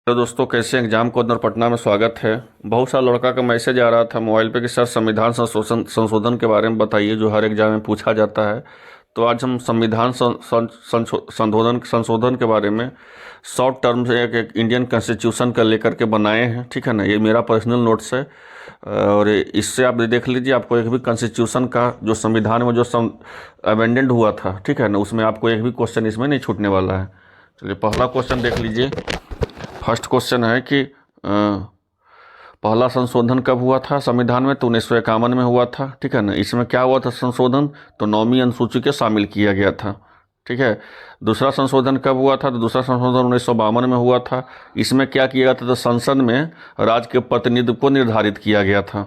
Hello दोस्तों, कैसे exam को अंदर पटना में स्वागत है। बहुत सारा लड़का का मैसेज आ रहा था मोबाइल पे कि सर संविधान संशोधन संशोधन के बारे में बताइए जो हर एग्जाम में पूछा जाता है। तो आज हम संविधान संशोधन संशोधन के बारे में शॉर्ट टर्म से एक इंडियन कॉन्स्टिट्यूशन का लेकर के बनाए हैं। ठीक है ना, ये मेरा पर्सनल नोट्स है और इससे आप देख लीजिए, आपको एक भी कॉन्स्टिट्यूशन का जो संविधान में जो अमेंडेंट हुआ था, ठीक है ना, उसमें आपको एक भी क्वेश्चन इसमें नहीं छूटने वाला है। चलिए पहला क्वेश्चन देख लीजिए। फर्स्ट क्वेश्चन है कि पहला संशोधन कब हुआ था संविधान में? तो 1951 में हुआ था। ठीक है ना, इसमें क्या हुआ था संशोधन? तो 9वीं अनुसूची के शामिल किया गया था। ठीक है। दूसरा संशोधन कब हुआ था? तो दूसरा संशोधन 1952 में हुआ था। इसमें क्या किया गया था? तो संसद में राज्य के प्रतिनिधित्व को निर्धारित किया गया था।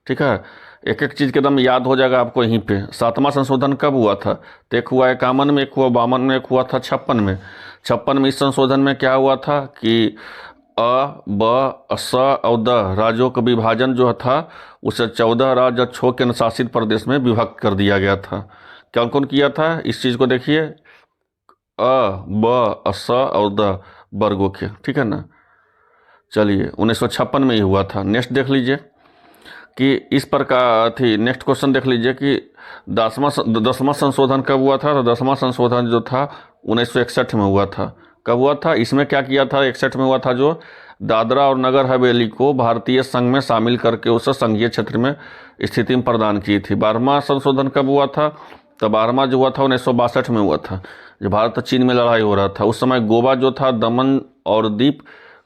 ठीक है, एक एक चीज़ के एकदम याद हो जाएगा आपको यहीं पे। सातवां संशोधन कब हुआ था? तो एक हुआ 51 में, एक हुआ 52 में, एक हुआ था 56 में। 56 में इस संशोधन में क्या हुआ था कि ब स और द राज्यों का विभाजन जो था उसे 14 राज्य और 6 केंद्र शासित प्रदेश में विभक्त कर दिया गया था। कौन कौन किया था इस चीज़ को देखिए, ब स और द वर्गों के। ठीक है ना, चलिए 1956 में ही हुआ था। नेक्स्ट देख लीजिए कि इस प्रकार थी। नेक्स्ट क्वेश्चन देख लीजिए कि दसवां संशोधन कब हुआ था? तो 10वां संशोधन जो था 1961 में हुआ था। कब हुआ था? इसमें क्या किया था? 61 में हुआ था, जो दादरा और नगर हवेली को भारतीय संघ में शामिल करके उसे संघीय क्षेत्र में स्थिति में प्रदान की थी। 12वां संशोधन कब हुआ था? तो 12वां जो हुआ था 1962 में हुआ था, जब भारत और चीन में लड़ाई हो रहा था। उस समय गोवा जो था, दमन और दीप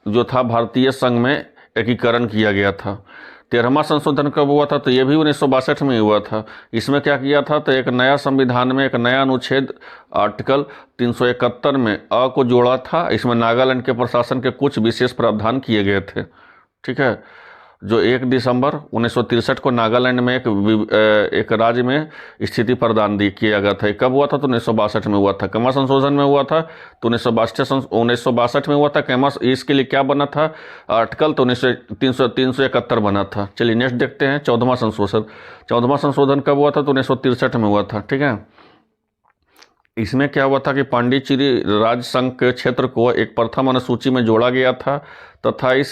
जो था, भारतीय संघ में एकीकरण किया गया था। 13वां संशोधन कब हुआ था? तो ये भी 1962 में हुआ था। इसमें क्या किया था? तो एक नया संविधान में एक नया अनुच्छेद आर्टिकल 371 में को जोड़ा था। इसमें नागालैंड के प्रशासन के कुछ विशेष प्रावधान किए गए थे। ठीक है, जो 1 दिसंबर 1963 को नागालैंड में एक राज्य में स्थिति प्रदान किया गया था। ये कब हुआ था? तो 1962 में हुआ था। कैमा संशोधन में हुआ था? तो 1962 में हुआ था। कैमा इसके लिए क्या बना था आर्टिकल? तो 371 बना था। चलिए नेक्स्ट देखते हैं 14वां संशोधन। 14वां संशोधन कब हुआ था? तो 1963 में हुआ था। ठीक है, इसमें क्या हुआ था कि पांडिचेरी राज्य संघ के क्षेत्र को एक प्रथम अनुसूची में जोड़ा गया था तथा इस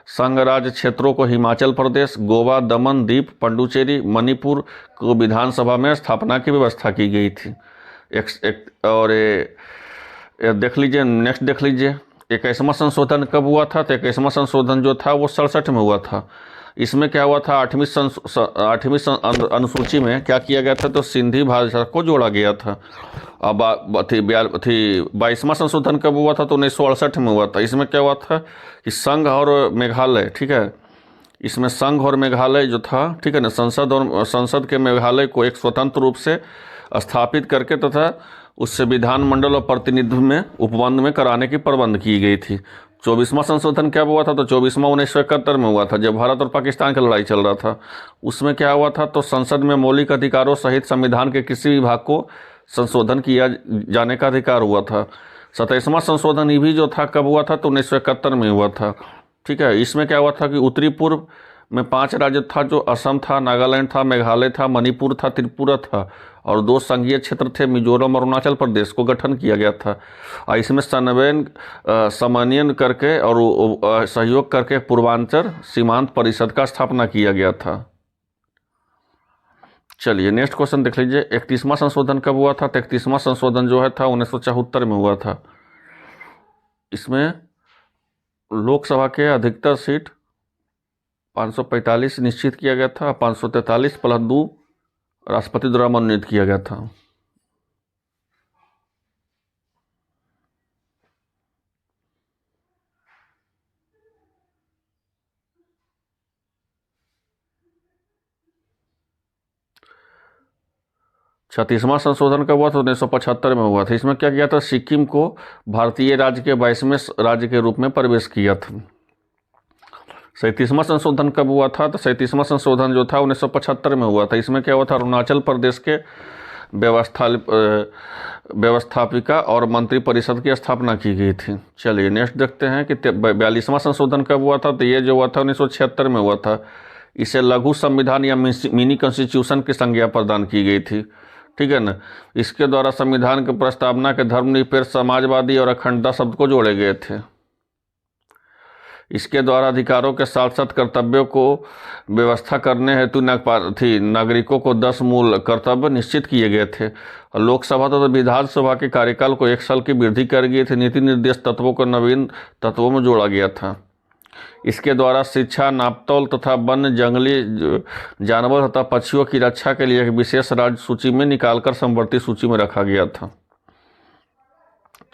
संघ राज्य क्षेत्रों को हिमाचल प्रदेश, गोवा, दमन, दीप, पुडुचेरी, मणिपुर को विधानसभा में स्थापना की व्यवस्था की गई थी। और ये देख लीजिए, नेक्स्ट देख लीजिए 21वां संशोधन कब हुआ था? तो 21वां संशोधन जो था वो 67 में हुआ था। इसमें क्या हुआ था? 8वीं अनुसूची में क्या किया गया था? तो सिंधी भाषा को जोड़ा गया था। अब 22वां संशोधन कब हुआ था? तो 1968 में हुआ था। इसमें क्या हुआ था कि संघ और मेघालय, ठीक है, इसमें संघ और मेघालय जो था, ठीक है ना, संसद के मेघालय को एक स्वतंत्र रूप से स्थापित करके तथा उससे विधानमंडल और प्रतिनिधित्व में उपबंध में कराने की प्रबंध की गई थी। 24वां संशोधन कब हुआ था? तो 24वां 1971 में हुआ था, जब भारत और पाकिस्तान की लड़ाई चल रहा था। उसमें क्या हुआ था? तो संसद में मौलिक अधिकारों सहित संविधान के किसी भी भाग को संशोधन किया जाने का अधिकार हुआ था। 27वां संशोधन ये भी जो था कब हुआ था? तो 1971 में हुआ था। ठीक है, इसमें क्या हुआ था कि उत्तरी पूर्व में 5 राज्य था, जो असम था, नागालैंड था, मेघालय था, मणिपुर था, त्रिपुरा था, और 2 संघीय क्षेत्र थे, मिजोरम और अरुणाचल प्रदेश को गठन किया गया था। और इसमें समन्वयन करके और सहयोग करके पूर्वांचल सीमांत परिषद का स्थापना किया गया था। चलिए नेक्स्ट क्वेश्चन देख लीजिए। 31वां संशोधन कब हुआ था? तो 31वां संशोधन जो है था 1974 में हुआ था। इसमें लोकसभा के अधिकतर सीट 545 निश्चित किया गया था, 543 प्लस 2 राष्ट्रपति द्वारा मनोनीत किया गया था। छत्तीसवां संशोधन कब हुआ था? 1975 में हुआ था। इसमें क्या किया था? सिक्किम को भारतीय राज्य के 22वें राज्य के रूप में प्रवेश किया था। 37वां संशोधन कब हुआ था? तो 37वां संशोधन जो था 1975 में हुआ था। इसमें क्या हुआ था? अरुणाचल प्रदेश के व्यवस्थापिका और मंत्री परिषद की स्थापना की गई थी। चलिए नेक्स्ट देखते हैं कि 42वां संशोधन कब हुआ था? तो ये जो हुआ था 1976 में हुआ था। इसे लघु संविधान या मिनी कॉन्स्टिट्यूशन की संज्ञा प्रदान की गई थी। ठीक है ना, इसके द्वारा संविधान की प्रस्तावना के धर्मनिरपेक्ष, समाजवादी और अखंडता शब्द को जोड़े गए थे। इसके द्वारा अधिकारों के साथ साथ कर्तव्यों को व्यवस्था करने हेतु नागरिकों को 10 मूल कर्तव्य निश्चित किए गए थे। और लोकसभा तथा विधानसभा के कार्यकाल को 1 साल की वृद्धि कर गई थी। नीति निर्देश तत्वों को नवीन तत्वों में जोड़ा गया था। इसके द्वारा शिक्षा, नापतोल तथा वन्य जंगली जानवर तथा पक्षियों की रक्षा के लिए एक विशेष राज्य सूची में निकालकर समवर्ती सूची में रखा गया था।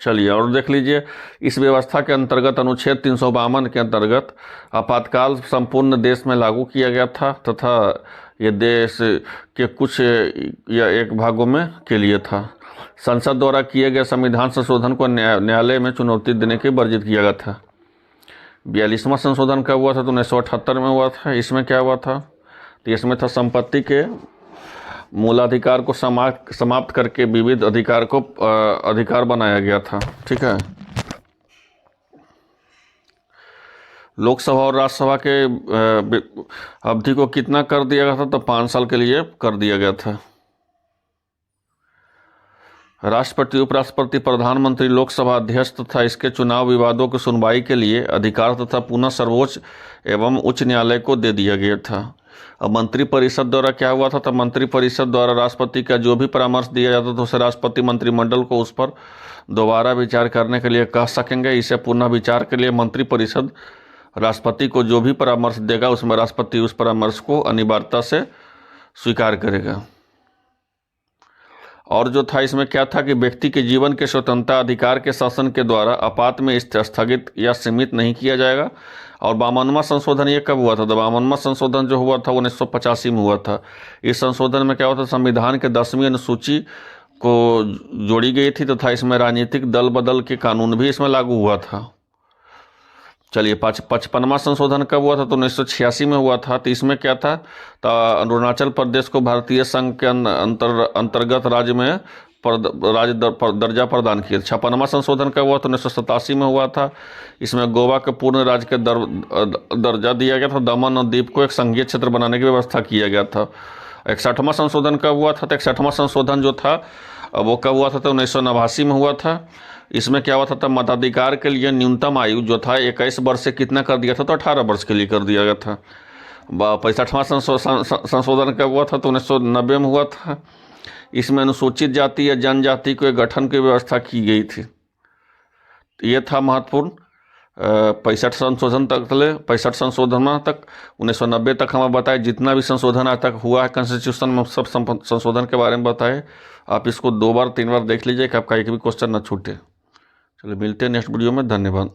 चलिए और देख लीजिए, इस व्यवस्था के अंतर्गत अनुच्छेद 352 के अंतर्गत आपातकाल संपूर्ण देश में लागू किया गया था तथा ये देश के कुछ या एक भागों में के लिए था। संसद द्वारा किए गए संविधान संशोधन को न्यायालय में चुनौती देने के वर्जित किया गया था। 42वां संशोधन कब हुआ था? तो 1978 में हुआ था। इसमें क्या हुआ था? तो इसमें था संपत्ति के मूलाधिकार को समाप्त करके विविध अधिकार बनाया गया था। ठीक है। लोकसभा और राज्यसभा के अवधि को कितना कर दिया गया था? तो 5 साल के लिए कर दिया गया था। राष्ट्रपति, उपराष्ट्रपति, प्रधानमंत्री, लोकसभा अध्यक्ष तथा इसके चुनाव विवादों की सुनवाई के लिए अधिकार तथा पुनः सर्वोच्च एवं उच्च न्यायालय को दे दिया गया था। अब मंत्रिपरिषद द्वारा क्या हुआ था? तो मंत्रिपरिषद द्वारा राष्ट्रपति का जो भी परामर्श दिया जाता था उसे राष्ट्रपति मंत्रिमंडल को उस पर दोबारा विचार करने के लिए कह सकेंगे। इसे पुनः विचार के लिए मंत्रिपरिषद राष्ट्रपति को जो भी परामर्श देगा उसमें राष्ट्रपति उस परामर्श को अनिवार्यता से स्वीकार करेगा। और जो था इसमें क्या था कि व्यक्ति के जीवन के स्वतंत्रता अधिकार के शासन के द्वारा आपात में स्थगित या सीमित नहीं किया जाएगा। और 52वां संशोधन ये कब हुआ था? तो 52वां संशोधन जो हुआ था 1985 में हुआ था। इस संशोधन में क्या हुआ था? संविधान के 10वीं अनुसूची को जोड़ी गई थी तथा इसमें राजनीतिक दल बदल के कानून भी इसमें लागू हुआ था। चलिए 55वां संशोधन कब हुआ था? तो 1986 में हुआ था। तो इसमें क्या था? तो अरुणाचल प्रदेश को भारतीय संघ के अंतर्गत राज्य में दर्जा प्रदान किया। 56वां संशोधन कब हुआ? तो 1987 में हुआ था। इसमें गोवा के पूर्ण राज्य के दर्जा दिया गया था। दमन और दीव को एक संघीय क्षेत्र बनाने की व्यवस्था किया गया था। 61वां संशोधन कब हुआ था? तो 61वां संशोधन जो था वो कब हुआ था? तो 1989 में हुआ था। इसमें क्या हुआ था? तो मताधिकार के लिए न्यूनतम आयु जो था 21 वर्ष से कितना कर दिया था? तो 18 वर्ष के लिए कर दिया गया था। 65वां संशोधन कब हुआ था? तो 1990 में हुआ था। इसमें अनुसूचित जाति या जनजाति के गठन की व्यवस्था की गई थी। ये था महत्वपूर्ण 65 संशोधन तक 65 संशोधन तक 1990 तक हमें बताए। जितना भी संशोधन आज तक हुआ है कॉन्स्टिट्यूशन में सब संशोधन के बारे में बताए। आप इसको 2 बार 3 बार देख लीजिए कि आपका एक भी क्वेश्चन न छूटे। चलिए मिलते हैं नेक्स्ट वीडियो में। धन्यवाद।